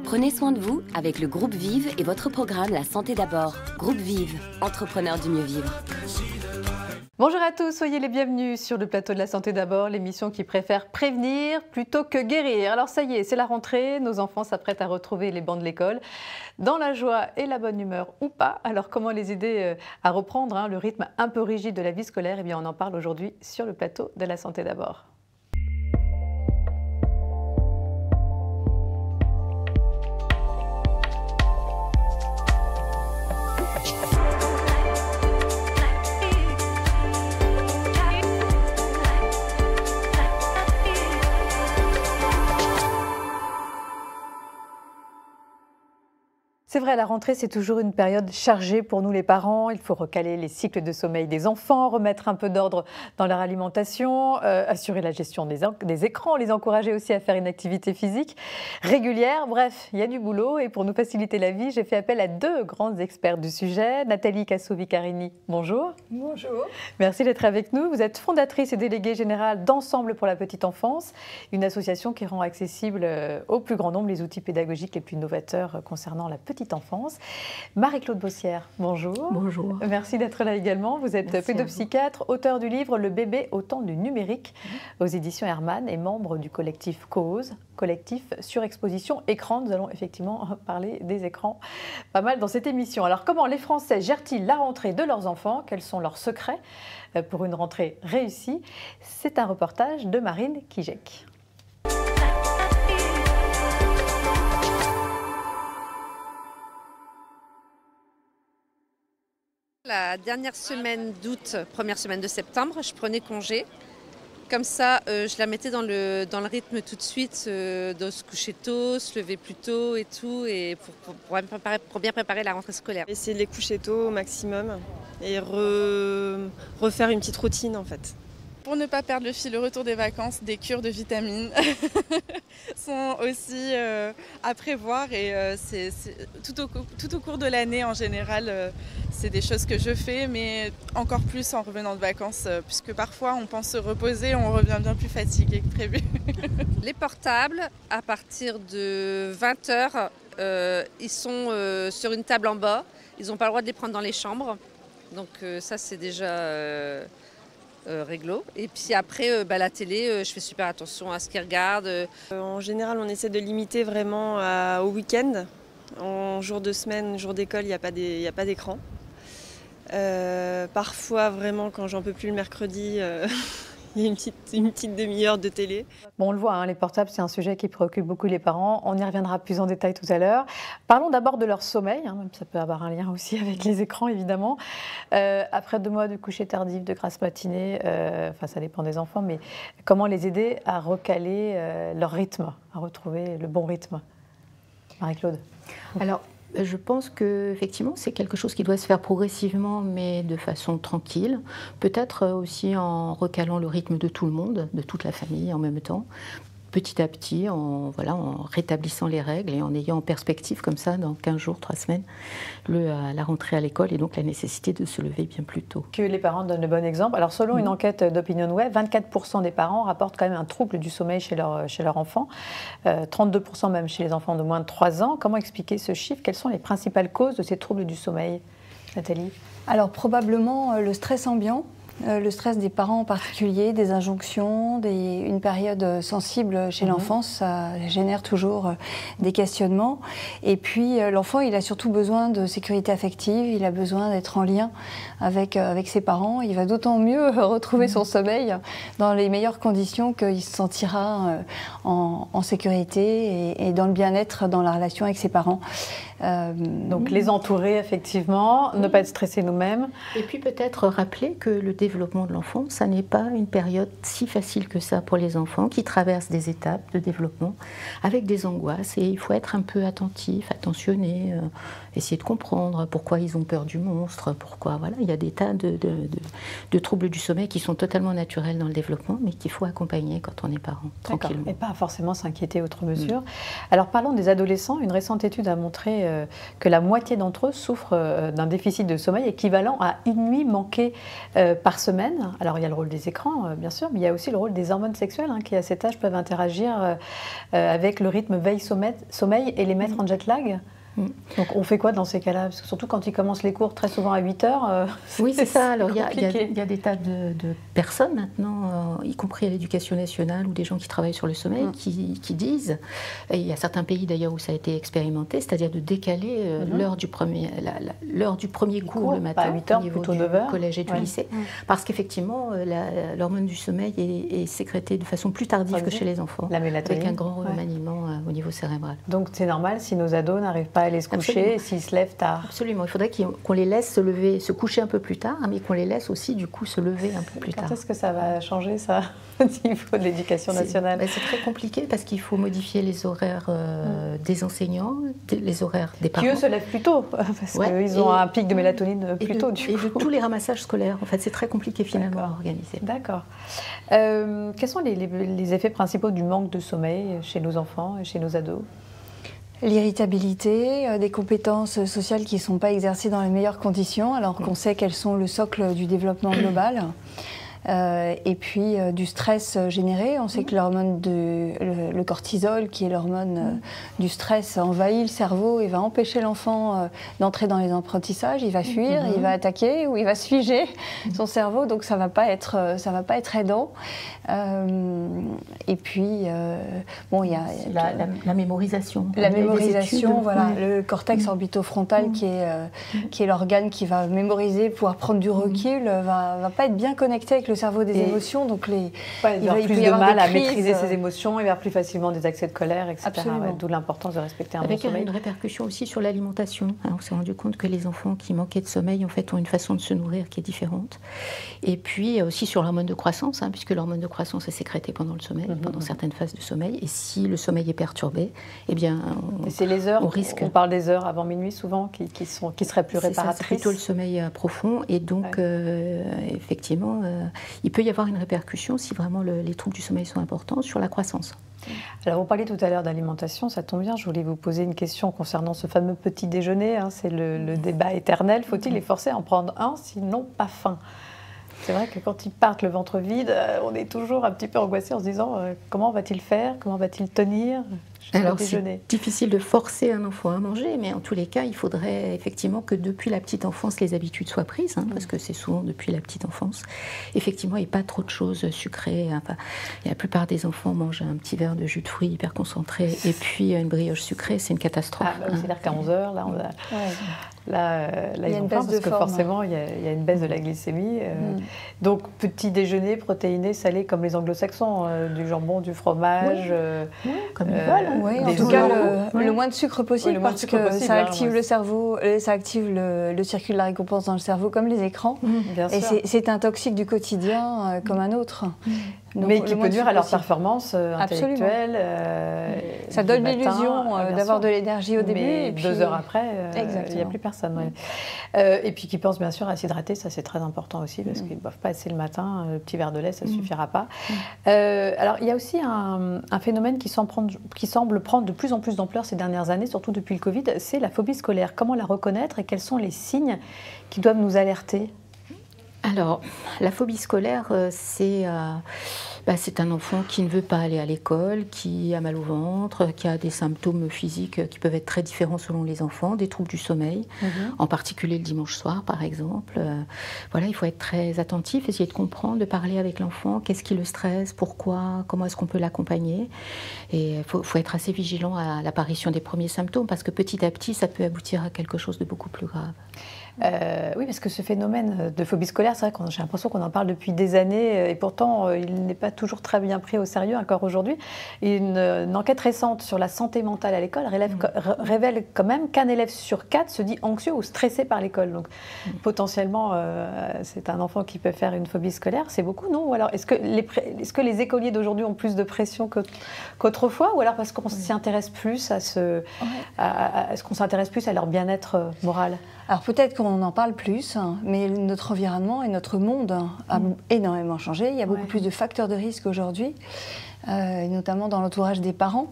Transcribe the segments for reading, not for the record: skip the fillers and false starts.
Prenez soin de vous avec le groupe Vive et votre programme La Santé d'abord. Groupe Vive, entrepreneur du mieux vivre. Bonjour à tous, soyez les bienvenus sur le plateau de La Santé d'abord, l'émission qui préfère prévenir plutôt que guérir. Alors ça y est, c'est la rentrée, nos enfants s'apprêtent à retrouver les bancs de l'école, dans la joie et la bonne humeur ou pas. Alors comment les aider à reprendre le rythme un peu rigide de la vie scolaire? Eh bien on en parle aujourd'hui sur le plateau de La Santé d'abord. C'est vrai, la rentrée, c'est toujours une période chargée pour nous les parents. Il faut recaler les cycles de sommeil des enfants, remettre un peu d'ordre dans leur alimentation, assurer la gestion des écrans, les encourager aussi à faire une activité physique régulière. Bref, il y a du boulot et pour nous faciliter la vie, j'ai fait appel à deux grandes experts du sujet. Nathalie Casso-Vicarini, bonjour. Bonjour. Merci d'être avec nous. Vous êtes fondatrice et déléguée générale d'Ensemble pour la petite enfance, une association qui rend accessible au plus grand nombre les outils pédagogiques les plus novateurs concernant la petite enfance. Marie-Claude Bossière, bonjour. Bonjour. Merci d'être là également. Vous êtes pédopsychiatre, auteur du livre Le bébé au temps du numérique aux éditions Hermann et membre du collectif Cause, collectif surexposition écran. Nous allons effectivement parler des écrans pas mal dans cette émission. Alors comment les Français gèrent-ils la rentrée de leurs enfants? Quels sont leurs secrets pour une rentrée réussie? C'est un reportage de Marine Kijek. La dernière semaine d'août, première semaine de septembre, je prenais congé. Comme ça, je la mettais dans le rythme tout de suite, de se coucher tôt, se lever plus tôt et tout, et pour bien préparer la rentrée scolaire. Essayer de les coucher tôt au maximum et refaire une petite routine en fait. Pour ne pas perdre le fil, le retour des vacances, des cures de vitamines sont aussi à prévoir et c'est tout au cours de l'année en général, c'est des choses que je fais, mais encore plus en revenant de vacances, puisque parfois on pense se reposer, on revient bien plus fatigué que prévu. Les portables, à partir de 20h, ils sont sur une table en bas, ils n'ont pas le droit de les prendre dans les chambres, donc ça c'est déjà... réglo. Et puis après, la télé, je fais super attention à ce qu'ils regardent. En général, on essaie de limiter vraiment au week-end. En jour de semaine, jour d'école, il n'y a pas d'écran. Parfois, vraiment, quand j'en peux plus le mercredi, il y a une petite demi-heure de télé. Bon, on le voit, les portables, c'est un sujet qui préoccupe beaucoup les parents. On y reviendra plus en détail tout à l'heure. Parlons d'abord de leur sommeil, même ça peut avoir un lien aussi avec les écrans, évidemment. Après 2 mois de coucher tardif, de grasse matinée, ça dépend des enfants, mais comment les aider à recaler leur rythme, à retrouver le bon rythme? Marie-Claude. Alors, je pense qu'effectivement, c'est quelque chose qui doit se faire progressivement, mais de façon tranquille. Peut-être aussi en recalant le rythme de tout le monde, de toute la famille en même temps. Petit à petit, en rétablissant les règles et en ayant en perspective comme ça, dans 15 jours, 3 semaines, la rentrée à l'école et donc la nécessité de se lever bien plus tôt. Que les parents donnent le bon exemple. Alors selon une enquête d'OpinionWay, 24% des parents rapportent quand même un trouble du sommeil chez leur enfant, 32% même chez les enfants de moins de 3 ans. Comment expliquer ce chiffre? Quelles sont les principales causes de ces troubles du sommeil, Nathalie? Alors probablement le stress ambiant. Le stress des parents en particulier, des injonctions, une période sensible chez l'enfant, ça génère toujours des questionnements. Et puis l'enfant, il a surtout besoin de sécurité affective, il a besoin d'être en lien avec ses parents. Il va d'autant mieux retrouver son sommeil dans les meilleures conditions qu'il se sentira en sécurité et dans le bien-être dans la relation avec ses parents. Donc les entourer effectivement, ne pas être stressés nous-mêmes. Et puis peut-être rappeler que le développement de l'enfant, ça n'est pas une période si facile que ça pour les enfants qui traversent des étapes de développement avec des angoisses et il faut être un peu attentif, attentionné, essayer de comprendre pourquoi ils ont peur du monstre, pourquoi, voilà, il y a des tas de troubles du sommeil qui sont totalement naturels dans le développement mais qu'il faut accompagner quand on est parent, tranquillement. Et pas forcément s'inquiéter outre mesure. Alors parlons des adolescents. Une récente étude a montré que la moitié d'entre eux souffrent d'un déficit de sommeil équivalent à une nuit manquée par par semaine. Alors il y a le rôle des écrans, bien sûr, mais il y a aussi le rôle des hormones sexuelles qui à cet âge peuvent interagir avec le rythme veille-sommeil et les mettre en jet lag. Donc on fait quoi dans ces cas-là? Parce que surtout quand ils commencent les cours très souvent à 8 heures. Oui, c'est ça. Alors il y a des tas de personnes maintenant, y compris à l'Éducation nationale ou des gens qui travaillent sur le sommeil, qui disent, et il y a certains pays d'ailleurs où ça a été expérimenté, c'est-à-dire de décaler l'heure du premier cours le matin, à 8 heures, au niveau plutôt du 9 heures. collège et du lycée, parce qu'effectivement l'hormone du sommeil est sécrétée de façon plus tardive que chez les enfants, la mélatonine, avec un grand remaniement au niveau cérébral. Donc c'est normal si nos ados n'arrivent pas à aller se coucher et s'ils se lèvent tard. Absolument, il faudrait qu'on les laisse se coucher un peu plus tard, mais qu'on les laisse aussi du coup se lever un peu plus tard. Quand est-ce que ça va changer ça au niveau de l'Éducation nationale? C'est très compliqué parce qu'il faut modifier les horaires des enseignants, les horaires des parents. Qui eux se lèvent plus tôt, parce qu'ils ont un pic de mélatonine plus tôt. Et de tous les ramassages scolaires, en fait, c'est très compliqué finalement à organiser. D'accord. Quels sont les effets principaux du manque de sommeil chez nos enfants et chez nos ados? L'irritabilité, des compétences sociales qui ne sont pas exercées dans les meilleures conditions, alors qu'on sait qu'elles sont le socle du développement global. Et puis du stress généré. On sait que l'hormone le cortisol, qui est l'hormone du stress, envahit le cerveau et va empêcher l'enfant d'entrer dans les apprentissages. Il va fuir, il va attaquer ou il va se figer son cerveau. Donc ça va pas être aidant. Et puis bon, il y a la mémorisation. La mémorisation, voilà, le cortex orbitofrontal qui est l'organe qui va mémoriser, pouvoir prendre du recul, va pas être bien connecté avec le cerveau des émotions, donc il va avoir plus de mal à maîtriser ses émotions, il va avoir plus facilement des accès de colère, etc. D'où l'importance de respecter un bon sommeil. Avec une répercussion aussi sur l'alimentation. On s'est rendu compte que les enfants qui manquaient de sommeil, en fait, ont une façon de se nourrir qui est différente. Et puis aussi sur l'hormone de croissance, puisque l'hormone de croissance est sécrétée pendant le sommeil, pendant certaines phases de sommeil. Et si le sommeil est perturbé, eh bien, c'est les heures. On parle des heures avant minuit souvent qui seraient plus réparatrices. C'est plutôt le sommeil profond, et donc effectivement, il peut y avoir une répercussion si vraiment les troubles du sommeil sont importants sur la croissance. Alors, vous parliez tout à l'heure d'alimentation, ça tombe bien, je voulais vous poser une question concernant ce fameux petit déjeuner, c'est le débat éternel. Faut-il les forcer à en prendre un s'ils n'ont pas faim? C'est vrai que quand ils partent le ventre vide, on est toujours un petit peu angoissé en se disant comment va-t-il faire, comment va-t-il tenir? Alors c'est difficile de forcer un enfant à manger, mais en tous les cas, il faudrait effectivement que depuis la petite enfance, les habitudes soient prises, parce que c'est souvent depuis la petite enfance. Effectivement, il n'y a pas trop de choses sucrées. La plupart des enfants mangent un petit verre de jus de fruits hyper concentré et puis une brioche sucrée, c'est une catastrophe. C'est-à-dire qu'à 11h, là, on a... Là, il y a une baisse de forme. Forcément, il y a une baisse de la glycémie. Donc, petit déjeuner protéiné, salé, comme les anglo-saxons, du jambon, du fromage. Comme ils veulent. Oui, en tout cas, le moins de sucre possible, parce que ça active le cerveau, ça active le circuit de la récompense dans le cerveau, comme les écrans. Et c'est un toxique du quotidien comme un autre. Donc, mais qui peut nuire à leur performance intellectuelle. Ça donne l'illusion d'avoir de l'énergie au début. Mais 2 heures après, il n'y a plus personne. Et puis qui pensent bien sûr à s'hydrater, ça c'est très important aussi, parce qu'ils ne boivent pas assez le matin. Le petit verre de lait, ça ne suffira pas. Alors il y a aussi un phénomène qui semble prendre de plus en plus d'ampleur ces dernières années, surtout depuis le Covid, c'est la phobie scolaire. Comment la reconnaître et quels sont les signes qui doivent nous alerter? Alors, la phobie scolaire, c'est un enfant qui ne veut pas aller à l'école, qui a mal au ventre, qui a des symptômes physiques qui peuvent être très différents selon les enfants, des troubles du sommeil, en particulier le dimanche soir par exemple. Voilà, il faut être très attentif, essayer de comprendre, de parler avec l'enfant, qu'est-ce qui le stresse, pourquoi, comment est-ce qu'on peut l'accompagner. Et il faut être assez vigilant à l'apparition des premiers symptômes, parce que petit à petit, ça peut aboutir à quelque chose de beaucoup plus grave. Oui, parce que ce phénomène de phobie scolaire, c'est vrai que j'ai l'impression qu'on en parle depuis des années et pourtant il n'est pas toujours très bien pris au sérieux encore aujourd'hui. Une enquête récente sur la santé mentale à l'école révèle quand même qu'un élève sur 4 se dit anxieux ou stressé par l'école. Donc potentiellement, c'est un enfant qui peut faire une phobie scolaire. C'est beaucoup, non? Ou alors est-ce que les écoliers d'aujourd'hui ont plus de pression qu'autrefois? Ou alors parce qu'on s'y intéresse plus est-ce qu'on s'intéresse plus à leur bien-être moral? Alors peut-être qu'on en parle plus, mais notre environnement et notre monde a énormément changé. Il y a beaucoup plus de facteurs de risque aujourd'hui. notamment dans l'entourage des parents.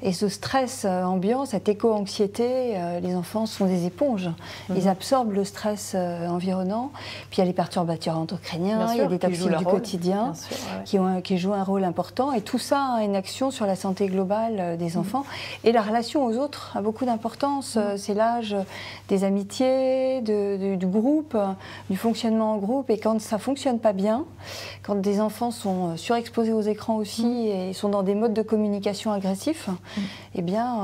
Et ce stress ambiant, cette éco-anxiété, les enfants sont des éponges. Ils absorbent le stress environnant. Puis il y a les perturbateurs endocriniens, il y a des toxiques du quotidien qui jouent un rôle important. Et tout ça a une action sur la santé globale des enfants. Et la relation aux autres a beaucoup d'importance. C'est l'âge des amitiés, du groupe, du fonctionnement en groupe. Et quand ça ne fonctionne pas bien, quand des enfants sont surexposés aux écrans aussi et sont dans des modes de communication agressifs, eh bien,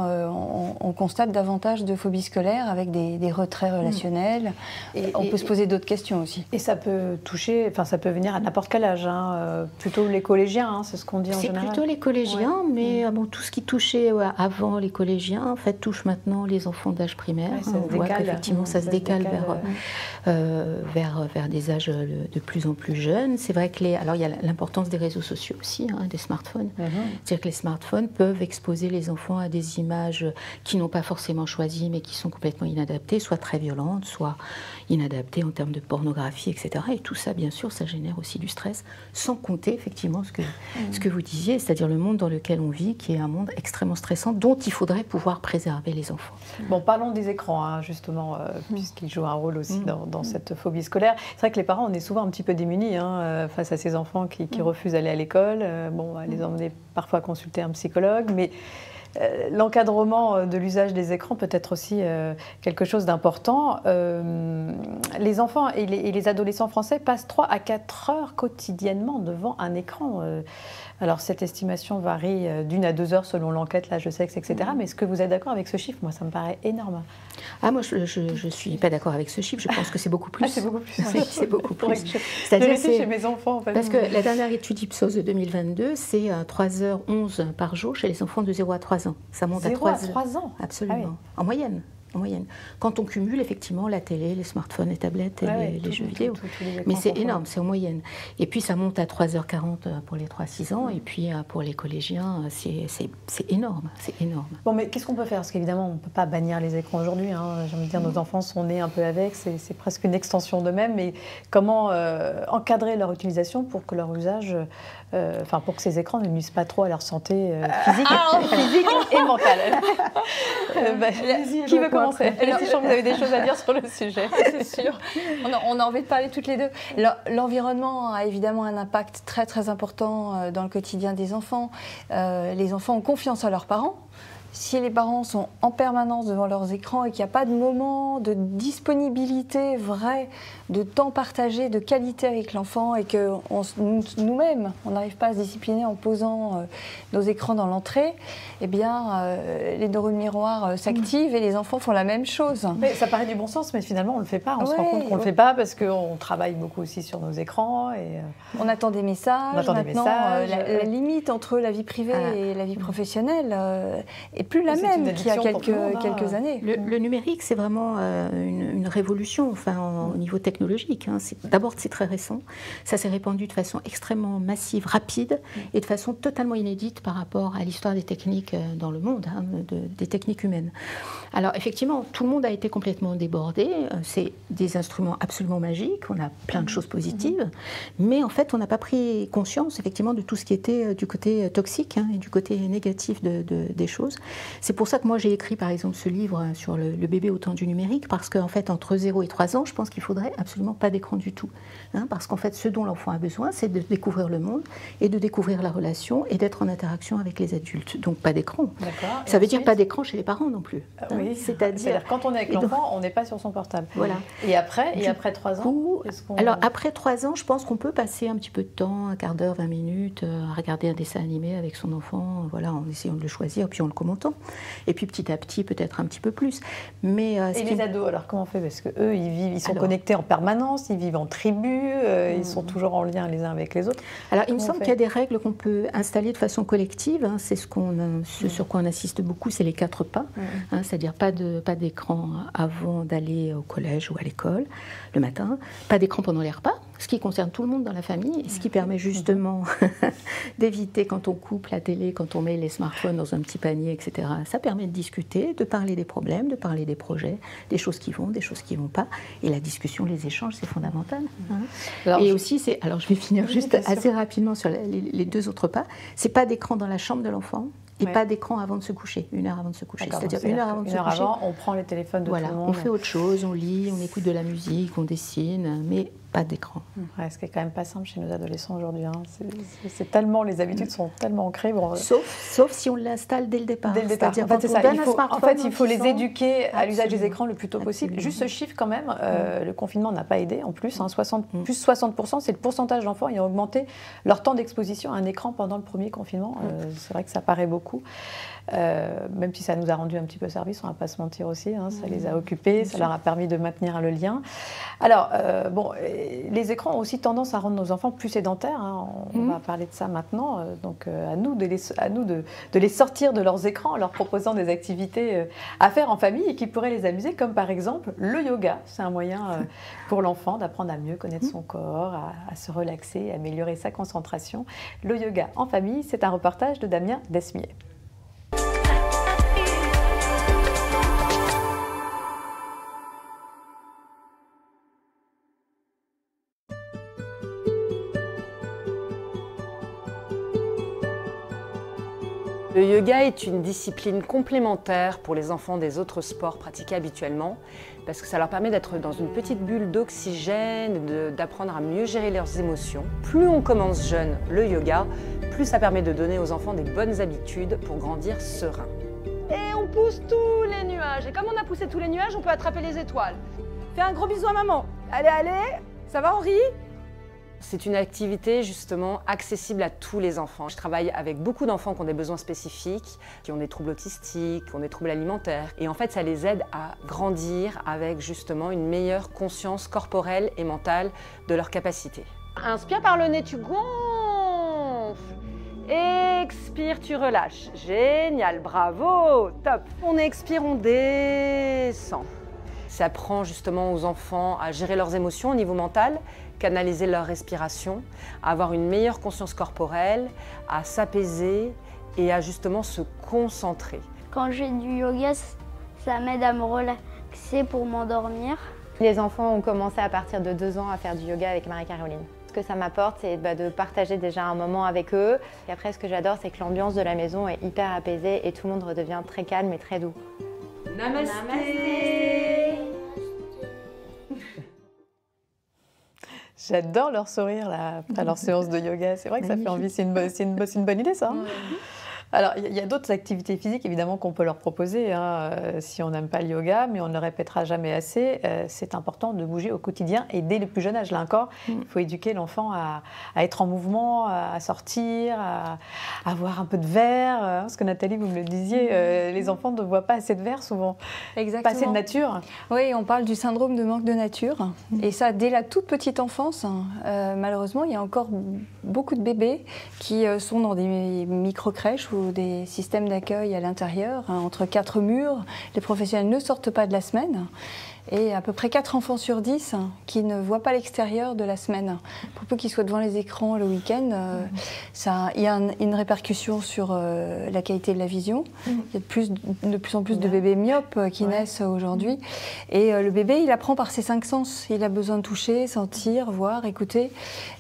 on constate davantage de phobie scolaire avec des retraits relationnels. Et on peut se poser d'autres questions aussi. Et ça peut toucher, enfin ça peut venir à n'importe quel âge, plutôt les collégiens, c'est ce qu'on dit en général. C'est plutôt les collégiens, mais tout ce qui touchait avant les collégiens, en fait, touche maintenant les enfants d'âge primaire. On voit qu'effectivement ça se décale vers des âges de plus en plus jeunes. C'est vrai que alors il y a l'importance des réseaux sociaux aussi, des smartphones. C'est-à-dire que les smartphones peuvent exposer les enfants à des images qui n'ont pas forcément choisies, mais qui sont complètement inadaptées, soit très violentes, soit inadaptées en termes de pornographie, etc. Et tout ça, bien sûr, ça génère aussi du stress, sans compter effectivement ce que vous disiez, c'est-à-dire le monde dans lequel on vit, qui est un monde extrêmement stressant, dont il faudrait pouvoir préserver les enfants. Bon, parlons des écrans, justement, puisqu'ils jouent un rôle aussi dans cette phobie scolaire. C'est vrai que les parents, on est souvent un petit peu démunis face à ces enfants qui refusent d'aller à l'école. Les emmener parfois consulter un psychologue, mais l'encadrement de l'usage des écrans peut être aussi quelque chose d'important. Les enfants et les adolescents français passent 3 à 4 heures quotidiennement devant un écran. Alors cette estimation varie d'1 à 2 heures selon l'enquête, là je sais que c'est etc. Mais est-ce que vous êtes d'accord avec ce chiffre? Moi ça me paraît énorme. Moi je ne suis pas d'accord avec ce chiffre, je pense que c'est beaucoup plus. C'est beaucoup plus. C'est beaucoup plus. C'est-à-dire chez mes enfants en fait. Parce que la dernière étude Ipsos de 2022, c'est 3h11 par jour chez les enfants de 0 à 3 ans. Ça monte à 3 ans. Absolument, en moyenne. Quand on cumule effectivement la télé, les smartphones, les tablettes et les jeux vidéo. Mais c'est énorme, c'est en moyenne. Et puis ça monte à 3h40 pour les 3-6 ans, et puis pour les collégiens, c'est énorme, c'est énorme. Bon, mais qu'est-ce qu'on peut faire? Parce qu'évidemment, on ne peut pas bannir les écrans aujourd'hui. J'ai envie de dire, nos enfants sont nés un peu avec, c'est presque une extension d'eux-mêmes. Mais comment encadrer leur utilisation pour que leur usage, pour que ces écrans ne nuisent pas trop à leur santé physique et mentale? Qui veut commencer? Je sens que vous avez des choses à dire sur le sujet. C'est sûr. On a envie de parler toutes les deux. L'environnement a évidemment un impact très très important dans le quotidien des enfants. Les enfants ont confiance en leurs parents. Si les parents sont en permanence devant leurs écrans et qu'il n'y a pas de moment de disponibilité vraie, de temps partagé, de qualité avec l'enfant, et que nous-mêmes, on n'arrive pas à se discipliner en posant nos écrans dans l'entrée, eh bien, les neurones miroirs s'activent et les enfants font la même chose. Mais ça paraît du bon sens, mais finalement, on ne le fait pas. On se rend compte qu'on ne le fait pas parce qu'on travaille beaucoup aussi sur nos écrans. Et on attend des messages. La limite entre la vie privée et la vie professionnelle est plus la même qu'il y a quelques années. Le numérique, c'est vraiment une révolution au niveau technologique. D'abord, c'est très récent. Ça s'est répandu de façon extrêmement massive, rapide, et de façon totalement inédite par rapport à l'histoire des techniques dans le monde, des techniques humaines. Alors, effectivement, tout le monde a été complètement débordé. C'est des instruments absolument magiques. On a plein de choses positives. Mais en fait, on n'a pas pris conscience, effectivement, de tout ce qui était du côté toxique et du côté négatif des choses. C'est pour ça que moi j'ai écrit par exemple ce livre sur le bébé au temps du numérique, parce qu'en fait entre 0 et 3 ans, je pense qu'il faudrait absolument pas d'écran du tout. Parce qu'en fait ce dont l'enfant a besoin, c'est de découvrir le monde et de découvrir la relation et d'être en interaction avec les adultes. Donc pas d'écran. Ça veut dire pas d'écran chez les parents non plus. Oui, c'est-à-dire quand on est avec l'enfant, on n'est pas sur son portable. Voilà. Et après 3 ans Alors après 3 ans, je pense qu'on peut passer un petit peu de temps, un quart d'heure, 20 minutes, à regarder un dessin animé avec son enfant, en essayant de le choisir, puis en le commentant. Et puis petit à petit, peut-être un petit peu plus. Mais, et les ados, alors comment on fait? Parce qu'eux, ils sont connectés en permanence, ils vivent en tribu, ils sont toujours en lien les uns avec les autres. Alors il me semble qu'il y a des règles qu'on peut installer de façon collective. C'est ce sur quoi on assiste beaucoup, c'est les 4 pas. C'est-à-dire pas d'écran avant d'aller au collège ou à l'école le matin, pas d'écran pendant les repas. ce qui concerne tout le monde dans la famille, et ce qui permet justement d'éviter quand on coupe la télé, quand on met les smartphones dans un petit panier, etc. Ça permet de discuter, de parler des problèmes, de parler des projets, des choses qui vont, des choses qui ne vont pas. Et la discussion, les échanges, c'est fondamental. Alors, et aussi, alors je vais finir juste assez rapidement sur les deux autres pas, c'est pas d'écran dans la chambre de l'enfant. Et pas d'écran avant de se coucher, 1 heure avant de se coucher. C'est-à-dire 1 heure avant de se coucher. On prend les téléphones de tout le monde. On fait autre chose, on lit, on écoute de la musique, on dessine, mais pas d'écran. Ouais, ce qui est quand même pas simple chez nos adolescents aujourd'hui. Hein. C'est tellement, les habitudes sont tellement ancrées. Bon, sauf si on l'installe dès le départ. Dès le départ. C'est-à-dire quand on donne un smartphone. En fait, il faut les éduquer à l'usage des écrans le plus tôt possible. Juste ce chiffre quand même, le confinement n'a pas aidé en plus. Hein, plus 60%, c'est le pourcentage d'enfants ayant augmenté leur temps d'exposition à un écran pendant le premier confinement. C'est vrai que ça paraît beaucoup. Même si ça nous a rendu un petit peu service, on ne va pas se mentir aussi, hein, ça les a occupés, ça leur a permis de maintenir le lien. Alors, les écrans ont aussi tendance à rendre nos enfants plus sédentaires, hein, on va parler de ça maintenant, donc à nous de les sortir de leurs écrans en leur proposant des activités à faire en famille et qui pourraient les amuser, comme par exemple le yoga. C'est un moyen pour l'enfant d'apprendre à mieux connaître son corps, à se relaxer, à améliorer sa concentration. Le yoga en famille, c'est un reportage de Damien Desmier. Le yoga est une discipline complémentaire pour les enfants des autres sports pratiqués habituellement parce que ça leur permet d'être dans une petite bulle d'oxygène, d'apprendre à mieux gérer leurs émotions. Plus on commence jeune le yoga, plus ça permet de donner aux enfants des bonnes habitudes pour grandir serein. Et on pousse tous les nuages. Et comme on a poussé tous les nuages, on peut attraper les étoiles. Fais un gros bisou à maman. Allez, allez. Ça va, Henri ? C'est une activité justement accessible à tous les enfants. Je travaille avec beaucoup d'enfants qui ont des besoins spécifiques, qui ont des troubles autistiques, qui ont des troubles alimentaires. Et en fait, ça les aide à grandir avec justement une meilleure conscience corporelle et mentale de leurs capacités. Inspire par le nez, tu gonfles. Expire, tu relâches. Génial, bravo, top. On expire, on descend. Ça apprend justement aux enfants à gérer leurs émotions au niveau mental, canaliser leur respiration, à avoir une meilleure conscience corporelle, à s'apaiser et à justement se concentrer. Quand je fais du yoga, ça m'aide à me relaxer pour m'endormir. Les enfants ont commencé à partir de 2 ans à faire du yoga avec Marie-Caroline. Ce que ça m'apporte, c'est de partager déjà un moment avec eux. Et après, ce que j'adore, c'est que l'ambiance de la maison est hyper apaisée et tout le monde redevient très calme et très doux. Namasté. Namasté. J'adore leur sourire là, après leur séance de yoga. C'est vrai que ça fait envie. C'est une bonne idée, ça. Hein. Alors, il y a d'autres activités physiques, évidemment, qu'on peut leur proposer hein, si on n'aime pas le yoga, mais on ne le répétera jamais assez. C'est important de bouger au quotidien et dès le plus jeune âge. Là encore, il faut éduquer l'enfant à être en mouvement, à sortir, à avoir un peu de verre. Parce que Nathalie, vous me le disiez, les enfants ne voient pas assez de verre souvent. Exactement. Pas assez de nature. Oui, on parle du syndrome de manque de nature. Et ça, dès la toute petite enfance, malheureusement, il y a encore beaucoup de bébés qui sont dans des micro-crèches ou des systèmes d'accueil à l'intérieur, hein, entre 4 murs. Les professionnels ne sortent pas de la semaine. Et à peu près 4 enfants sur 10 qui ne voient pas l'extérieur de la semaine. Pour peu qu'ils soient devant les écrans le week-end, il y a une répercussion sur la qualité de la vision. Il y a de plus en plus de bébés myopes qui naissent aujourd'hui. Et le bébé, il apprend par ses 5 sens. Il a besoin de toucher, sentir, voir, écouter.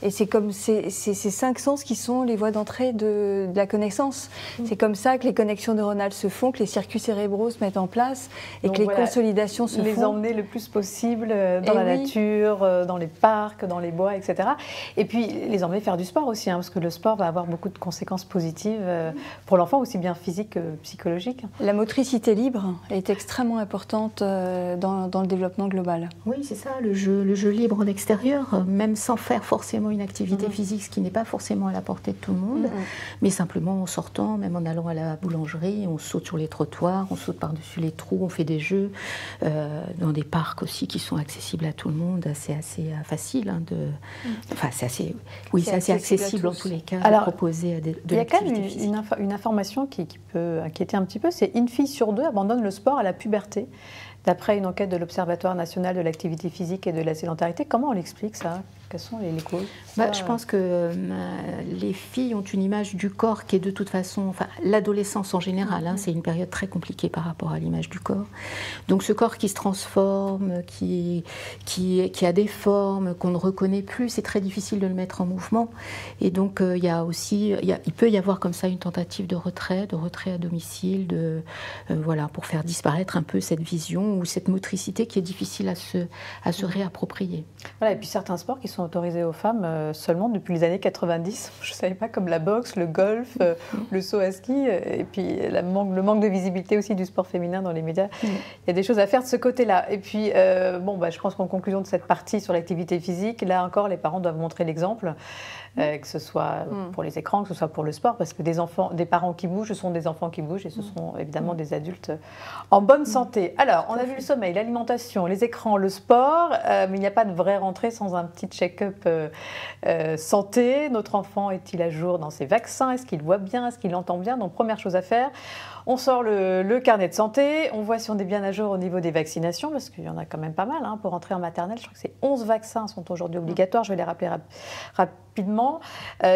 Et c'est comme ces 5 sens qui sont les voies d'entrée de la connaissance. C'est comme ça que les connexions neuronales se font, que les circuits cérébraux se mettent en place et que les consolidations se font. Emmener le plus possible dans la nature, dans les parcs, dans les bois, etc. Et puis les emmener faire du sport aussi, hein, parce que le sport va avoir beaucoup de conséquences positives pour l'enfant, aussi bien physique que psychologique. La motricité libre est extrêmement importante dans le développement global. Oui, c'est ça, le jeu libre en extérieur, même sans faire forcément une activité physique, ce qui n'est pas forcément à la portée de tout le monde, mais simplement en sortant, même en allant à la boulangerie, on saute sur les trottoirs, on saute par-dessus les trous, on fait des jeux dans des parcs aussi qui sont accessibles à tout le monde. C'est assez facile enfin, c'est assez accessible en tous les cas. Alors, de proposer de il y a quand même une information qui peut inquiéter un petit peu, c'est 1 fille sur 2 abandonne le sport à la puberté. D'après une enquête de l'Observatoire national de l'activité physique et de la sédentarité, comment on l'explique ça? Quelles sont les causes? Je pense que les filles ont une image du corps qui est de toute façon, l'adolescence en général, c'est une période très compliquée par rapport à l'image du corps. Donc ce corps qui se transforme, qui a des formes qu'on ne reconnaît plus, c'est très difficile de le mettre en mouvement. Et donc il peut y avoir comme ça une tentative de retrait à domicile, pour faire disparaître un peu cette vision ou cette motricité qui est difficile à se réapproprier. Voilà, et puis certains sports qui sont autorisés aux femmes seulement depuis les années 90. Je ne savais pas, comme la boxe, le golf, le saut à ski, et puis le manque de visibilité aussi du sport féminin dans les médias. Il y a des choses à faire de ce côté-là. Et puis, je pense qu'en conclusion de cette partie sur l'activité physique, là encore, les parents doivent montrer l'exemple, que ce soit pour les écrans, que ce soit pour le sport, parce que des parents qui bougent, ce sont des enfants qui bougent, et ce sont évidemment des adultes en bonne santé. Alors, on a vu le sommeil, l'alimentation, les écrans, le sport, mais il n'y a pas de vraie rentrée sans un petit check-up santé. Notre enfant est-il à jour dans ses vaccins? Est-ce qu'il voit bien? Est-ce qu'il entend bien? Donc, première chose à faire, on sort le carnet de santé, on voit si on est bien à jour au niveau des vaccinations, parce qu'il y en a quand même pas mal pour entrer en maternelle. Je crois que c'est 11 vaccins sont aujourd'hui obligatoires, je vais les rappeler rapidement.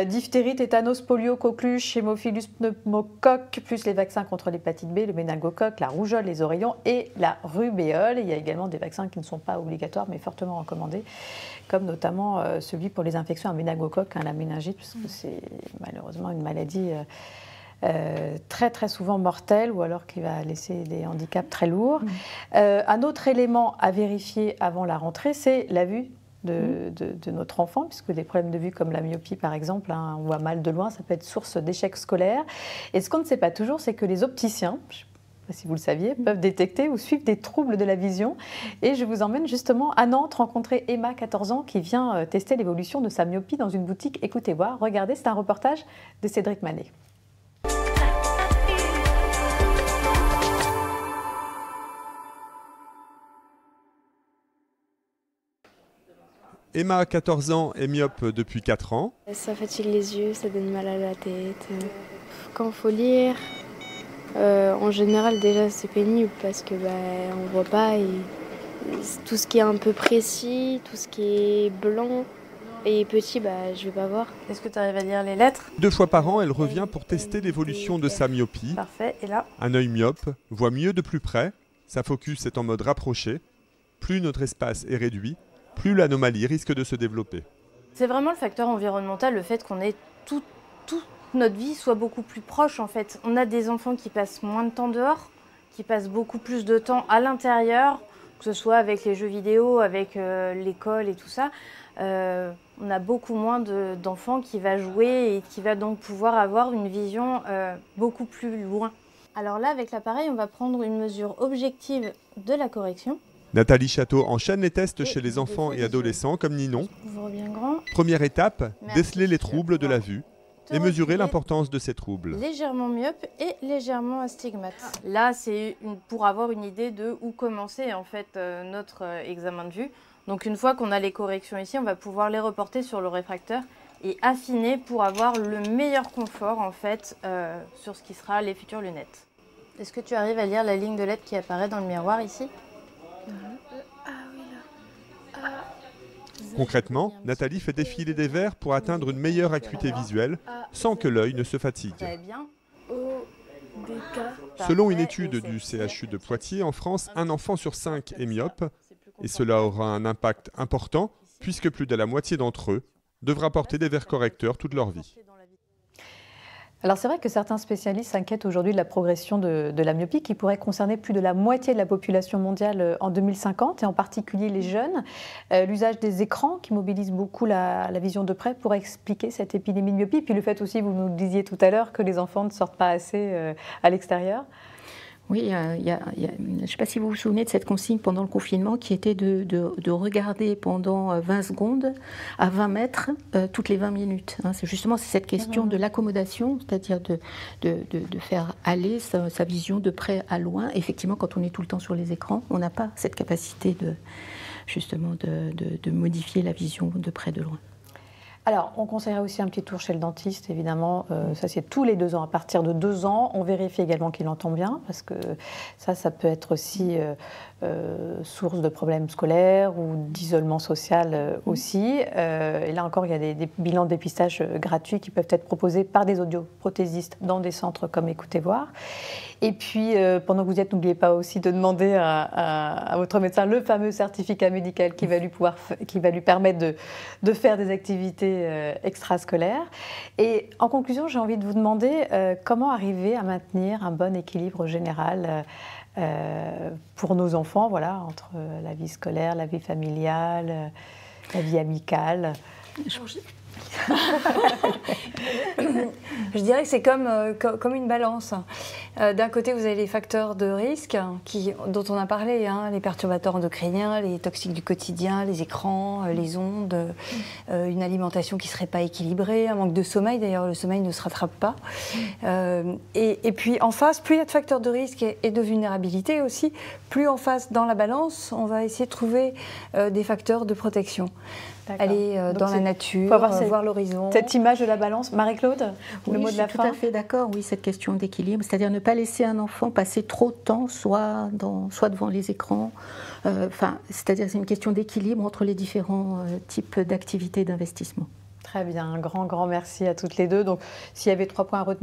Diphtérie, tétanos, polio, coqueluche, hémophilus, pneumocoque, plus les vaccins contre l'hépatite B, le méningocoque, la rougeole, les oreillons et la rubéole. Il y a également des vaccins qui ne sont pas obligatoires, mais fortement recommandés, comme notamment celui pour les infections à méningocoque, la méningite, parce que c'est malheureusement une maladie très très souvent mortelle, ou alors qui va laisser des handicaps très lourds. Un autre élément à vérifier avant la rentrée, c'est la vue de notre enfant, puisque des problèmes de vue comme la myopie par exemple, on voit mal de loin, ça peut être source d'échecs scolaires. Et ce qu'on ne sait pas toujours, c'est que les opticiens, je ne sais pas si vous le saviez, peuvent détecter ou suivre des troubles de la vision. Et je vous emmène justement à Nantes rencontrer Emma, 14 ans, qui vient tester l'évolution de sa myopie dans une boutique. Écoutez voir, regardez, c'est un reportage de Cédric Manet. Emma, 14 ans, est myope depuis 4 ans. Ça fatigue les yeux, ça donne mal à la tête. Quand il faut lire, en général déjà c'est pénible parce que on voit pas. Et tout ce qui est un peu précis, tout ce qui est blanc et petit, je vais pas voir. Est-ce que tu arrives à lire les lettres? 2 fois par an, elle revient pour tester l'évolution de sa myopie. Parfait, et là? Un œil myope voit mieux de plus près, sa focus est en mode rapproché. Plus notre espace est réduit, plus l'anomalie risque de se développer. C'est vraiment le facteur environnemental, le fait qu'on ait toute notre vie soit beaucoup plus proche en fait. On a des enfants qui passent moins de temps dehors, qui passent beaucoup plus de temps à l'intérieur, que ce soit avec les jeux vidéo, avec l'école et tout ça. On a beaucoup moins d'enfants qui va jouer et qui va donc pouvoir avoir une vision beaucoup plus loin. Alors là, avec l'appareil, on va prendre une mesure objective de la correction. Nathalie Château enchaîne les tests chez les enfants et adolescents comme Ninon. Ouvre bien grand. Première étape, déceler les troubles de la vue et mesurer l'importance de ces troubles. Légèrement myope et légèrement astigmate. Là, c'est pour avoir une idée de où commencer en fait notre examen de vue. Donc une fois qu'on a les corrections ici, on va pouvoir les reporter sur le réfracteur et affiner pour avoir le meilleur confort en fait sur ce qui sera les futures lunettes. Est-ce que tu arrives à lire la ligne de lettres qui apparaît dans le miroir ici? Concrètement, Nathalie fait défiler des verres pour atteindre une meilleure acuité visuelle sans que l'œil ne se fatigue. Selon une étude du CHU de Poitiers, en France, un enfant sur 5 est myope et cela aura un impact important puisque plus de la moitié d'entre eux devra porter des verres correcteurs toute leur vie. Alors c'est vrai que certains spécialistes s'inquiètent aujourd'hui de la progression de la myopie qui pourrait concerner plus de la moitié de la population mondiale en 2050 et en particulier les jeunes. L'usage des écrans qui mobilise beaucoup la vision de près pourrait expliquer cette épidémie de myopie. Puis le fait aussi, vous nous le disiez tout à l'heure, que les enfants ne sortent pas assez à l'extérieur. Oui, je ne sais pas si vous vous souvenez de cette consigne pendant le confinement qui était de regarder pendant 20 secondes à 20 mètres toutes les 20 minutes. C'est justement cette question de l'accommodation, c'est-à-dire de faire aller sa vision de près à loin. Effectivement, quand on est tout le temps sur les écrans, on n'a pas cette capacité de modifier la vision de près de loin. Alors, on conseillerait aussi un petit tour chez le dentiste, évidemment. Ça, c'est tous les 2 ans. À partir de 2 ans, on vérifie également qu'il entend bien, parce que ça peut être aussi source de problèmes scolaires ou d'isolement social aussi. Et là encore, il y a des bilans de dépistage gratuits qui peuvent être proposés par des audioprothésistes dans des centres comme Écoutez Voir. Et puis, pendant que vous y êtes, n'oubliez pas aussi de demander à votre médecin le fameux certificat médical qui va lui permettre de faire des activités extrascolaires. Et en conclusion, j'ai envie de vous demander comment arriver à maintenir un bon équilibre général pour nos enfants, voilà, entre la vie scolaire, la vie familiale, la vie amicale. Je dirais que c'est comme une balance. D'un côté, vous avez les facteurs de risque dont on a parlé, les perturbateurs endocriniens, les toxiques du quotidien, les écrans, les ondes, une alimentation qui ne serait pas équilibrée, un manque de sommeil, d'ailleurs le sommeil ne se rattrape pas. Et puis en face, plus il y a de facteurs de risque et de vulnérabilité aussi, plus en face dans la balance, on va essayer de trouver des facteurs de protection. Aller dans la nature, voir l'horizon. Cette image de la balance. Marie-Claude, le mot de la fin. Je suis tout à fait d'accord, oui, cette question d'équilibre, c'est-à-dire ne pas laisser un enfant passer trop de temps soit devant les écrans, c'est-à-dire c'est une question d'équilibre entre les différents types d'activités d'investissement. Très bien, un grand merci à toutes les deux. Donc, s'il y avait 3 points à retenir,